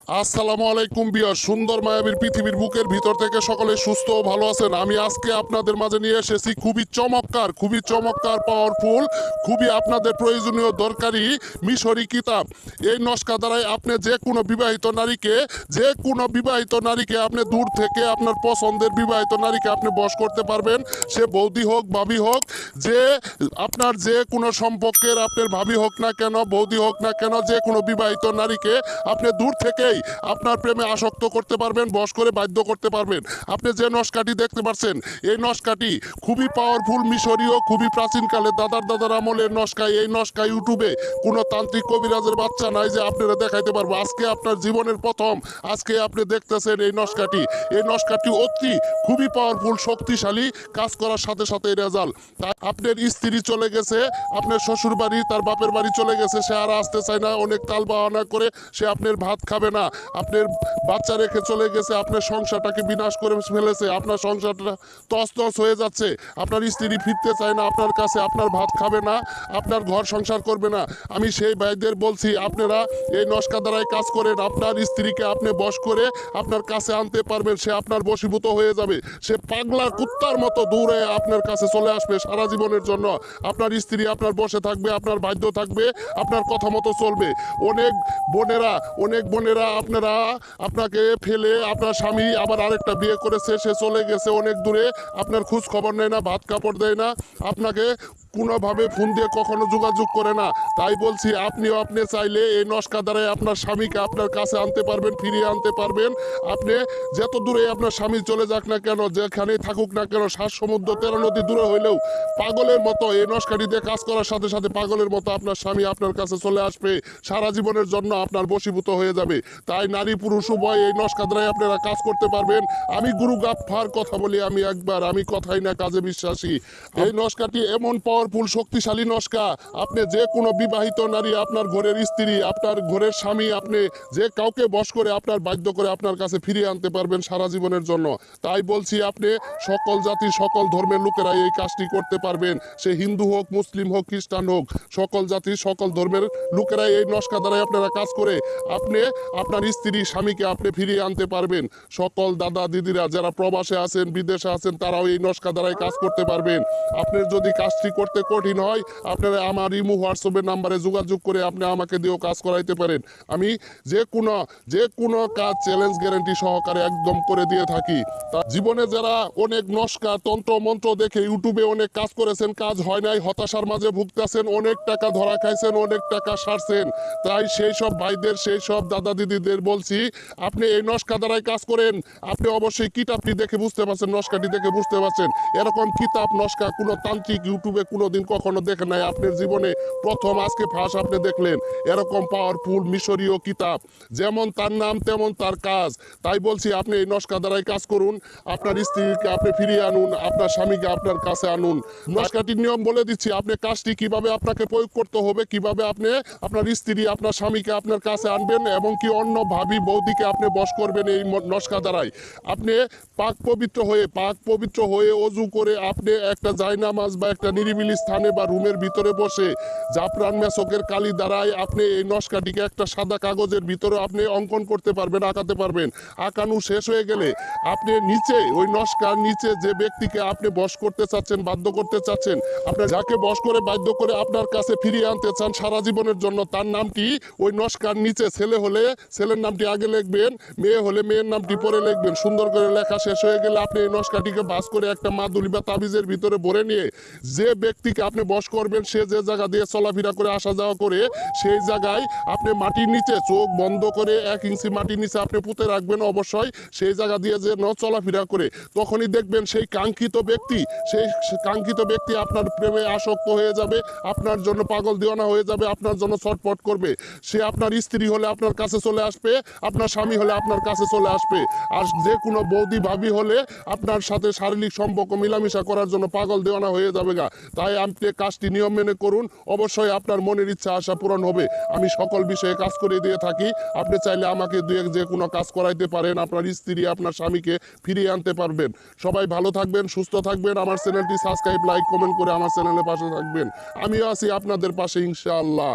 আসসালামু আলাইকুম বিয়ার সুন্দর মায়াবীর পৃথিবীর বুকের ভিতর থেকে সকলে সুস্থ ও ভালো আছেন। আমি আজকে আপনাদের মাঝে নিয়ে এসেছি খুবই চমৎকার পাওয়ারফুল, খুবই আপনাদের প্রয়োজনীয় দরকারি মিশরি কিতাব। এই নস্কা দ্বারাই আপনি যে কোনো বিবাহিত নারীকে আপনি দূর থেকে আপনার পছন্দের বিবাহিত নারীকে আপনি বশ করতে পারবেন। সে বৌদি হোক ভাবি হোক, যে আপনার যে কোনো সম্পর্কের আপনার ভাবি হোক না কেন, বৌদি হোক না কেন, যে কোনো বিবাহিত নারীকে আপনি দূর থেকেই আপনার প্রেমে আসক্ত করতে পারবেন, বশ করে বাধ্য করতে পারবেন। আপনি যে নস্কাটি দেখতে পাচ্ছেন, এই নস্কাটি খুবই পাওয়ারফুল মিশরীয়, খুবই প্রাচীনকালে দাদার আমলের নস্কা। এই নস্কা ইউটিউবে কোনো তান্ত্রিক কবিরাজের বাচ্চা নাই যে আপনারা দেখাইতে পারবো। আজকে আপনার জীবনের প্রথম আজকে আপনি দেখতেছেন এই নস্কাটি খুবই পাওয়ারফুল, শক্তিশালী, কাজ করার সাথে সাথে রেজাল্ট। তাই আপনার স্ত্রী চলে গেছে, আপনার শ্বশুর বাড়ি, তার বাপের বাড়ি চলে গেছে, সে আর আসতে চায় না, অনেক তাল বাহানা করে সে আপনার ভাত খাবে না, আপনার বাচ্চা রেখে চলে গেছে, আপনার সংসারটাকে বিনাশ করে ফেলেছে, আপনার সংসারটা তছনছ হয়ে যাচ্ছে, আপনার স্ত্রী ফিরতে চায় না আপনার কাছে, আপনার ভাত খাবে না, আপনার ঘর সংসার করবে না। আমি সেই ভাইদের বলছি, আপনারা এই নস্কা দ্বারাই কাজ করেন, আপনার স্ত্রীকে আপনি বশ করে আপনার কাছে আনতে পারবেন। সে আপনার বশীভূত হয়ে যাবে, সে পাগলা কুত্তার মতো দৌড়ে আপনার কাছে চলে আসবে সারা জীবনের জন্য। আপনার স্ত্রী আপনার বসে থাকবে, আপনার বাধ্য থাকবে, আপনার কথা মতো চলবে। অনেক বোনেরা আপনাকে ফেলে আপনার স্বামী আবার আরেকটা বিয়ে করেছে, সে চলে গেছে অনেক দূরে, আপনার খোঁজ খবর নেয় না, ভাত কাপড় দেয় না, আপনাকে কোনোভাবে ফোন দিয়ে কখনো যোগাযোগ করে না। তাই বলছি, আপনি চাইলে এই নস্কা দ্বারাই আপনার স্বামীকে আপনার কাছে আনতে পারবেন, ফিরিয়ে আনতে পারবেন। আপনি যত দূরে আপনার স্বামী চলে যাক না কেন, যেখানেই থাকুক না কেন, 7 সমুদ্র 13 নদী দূরে হইলেও পাগলের মতো এই নস্কাটি দিয়ে কাজ করার সাথে সাথে পাগলের মতো আপনার স্বামী আপনার কাছে চলে আসবে, সারা জীবনের জন্য আপনার বশীভূত হয়ে যাবে। তাই নারী পুরুষ উভয় এই নস্কা দ্বারাই আপনারা কাজ করতে পারবেন। আমি গুরু গাফফার কথা বলি, আমি কথাই না কাজে বিশ্বাসী। এই নস্কাটি এমন পাওয়ারফুল শক্তিশালী নস্কা, আপনি যে কোনো বিবাহিত নারী, আপনার ঘরের স্ত্রী, আপনার ঘরের স্বামী, আপনি যে কাউকে বশ করে আপনার বাধ্য করে আপনার কাছে ফিরিয়ে আনতে পারবেন সারা জীবনের জন্য। তাই বলছি, আপনি সকল জাতি সকল ধর্মের লোকেরা এই কাজটি করতে পারবেন। সে হিন্দু হোক, মুসলিম হোক, খ্রিস্টান হোক, সকল জাতি সকল ধর্মের লোকেরা এই নস্কা দ্বারাই আপনারা কাজ করে আপনি আপনার স্ত্রী স্বামীকে আপনি ফিরিয়ে আনতে পারবেন। সকল দাদা দিদিরা যারা প্রবাসে আছেন, বিদেশে আছেন, তারাও এই নস্কা দ্বারাই কাজ করতে পারবেন। আপনার যদি কাজটি করতে কঠিন হয়, আপনারা আমার ইমো হোয়াটসঅ্যাপের নাম্বারে যোগাযোগ করে আপনি আমাকে দিয়েও কাজ করাইতে পারেন। আমি যে কোনো কাজ চ্যালেঞ্জ গ্যারান্টি সহকারে একদম করে দিয়ে থাকি। তা জীবনে যারা অনেক নস্কা তন্ত্র মন্ত্র দেখে ইউটিউবে অনেক কাজ করেছেন, কাজ হয় নাই, হতাশার মাঝে ভুগতেছেন, অনেক টাকা ধরা খাইছেন, অনেক টাকা সারছেন, তাই সেই সব ভাইদের, সেই সব দাদা দিদিদের বলছি, আপনি এই নস্কা দ্বারাই কাজ করেন। আপনি অবশ্যই কিতাবটি দেখে বুঝতে পারছেন, নস্কাটি দেখে বুঝতে পারছেন, এরকম কিতাব নস্কা কোনো তান্ত্রিক ইউটিউবে কোনোদিন কখনো দেখে নাই। আপনার জীবনে প্রথম আজকে ফাঁস আপনি দেখলেন এরকম পাওয়ারফুল মিশরীয় কিতাব, যেমন তার নাম তেমন তার কাজ। তাই বলছি, আপনি এই নস্কা দ্বারাই কাজ করুন, আপনার স্ত্রীকে আপনি ফিরিয়ে আনুন, আপনার স্বামীকে আপনার কাছে আনুন। নস্কাটির নিয়ম বলে দিচ্ছি, আপনি কাজটি কিভাবে আপনাকে প্রয়োগ করতে হবে, কিভাবে আপনি আপনার স্ত্রী আপনার স্বামীকে আপনার কাছে আনবেন, এবং কি অন্য ভাবি বৌদিকে আপনি বশ করবেন এই নস্কা দ্বারাই। আপনি পাক পবিত্র হয়ে অজু করে আপনি একটা জায়নামাজ বা একটা নিরিবিলি স্থানে বা রুমের ভিতরে বসে জাফরান মেসকের কালি দ্বারাই আপনি এই নস্কাটিকে একটা সাদা কাগজের ভিতরে আপনি অঙ্কন করতে পারবেন, আঁকাতে পারবেন। আঁকানো শেষ হয়ে গেলে আপনি নিচে ওই নস্কার নিচে যে ব্যক্তিকে আপনি বশ করতে চাচ্ছেন, বাধ্য করতে চাচ্ছেন, আপনি যাকে বশ করে বাধ্য করে আপনার কাছে ফিরিয়ে আনতে চান সারা জীবনের জন্য, তার নামটি ওই নস্কার নিচে, ছেলে হলে ছেলের নামটি আগে লিখবেন, মেয়ে হলে মেয়ের নামটি পরে লিখবেন। সুন্দর করে লেখা শেষ হয়ে গেলে আপনি এই নস্কাটিকে ভাঁজ করে একটা মাদুলি বা তাবিজের ভিতরে ভরে নিয়ে যে ব্যক্তিকে আপনি বশ করবেন, সে যে জায়গা দিয়ে চলাফেরা করে আসা যাওয়া করে, সেই জায়গায় আপনি মাটির নিচে চোখ বন্ধ করে 1 ইঞ্চি মাটির নিচে আপনি পুঁতে রাখবেন অবশ্যই, সেই জায়গা দিয়ে যে চলাফেরা করে। তখনই দেখবেন সেই কাঙ্ক্ষিত ব্যক্তি আপনার প্রেমে আসক্ত হয়ে যাবে, আপনার জন্য পাগল দিওয়ানা হয়ে যাবে, আপনার জন্য ছটফট করবে। সে আপনার স্ত্রী হলে আপনার কাছে চলে আসবে, আপনার স্বামী হলে আপনার কাছে চলে আসবে, আর যে কোনো বৌদি ভাবি হলে আপনার সাথে শারীরিক সম্পর্ক মিলামিশা করার জন্য পাগল দেওয়ানা হয়ে যাবে গা। তাই আপনি কাজটি নিয়ম মেনে করুন, অবশ্যই আপনার মনের ইচ্ছা আশা পূরণ হবে। আমি সকল বিষয়ে কাজ করে দিয়ে থাকি, আপনি চাইলে আমাকে যে কোনো কাজ করাইতে পারেন, আপনার স্ত্রী আপনার স্বামীকে ফিরিয়ে আনতে পারবেন। সবাই ভালো থাকবেন, সুস্থ থাকবেন, আমার চ্যানেলটি সাবস্ক্রাইব, লাইক, কমেন্ট করে আমার চ্যানেলের পাশে থাকবেন। আমিও আছি আপনাদের পাশে ইনশাআল্লাহ।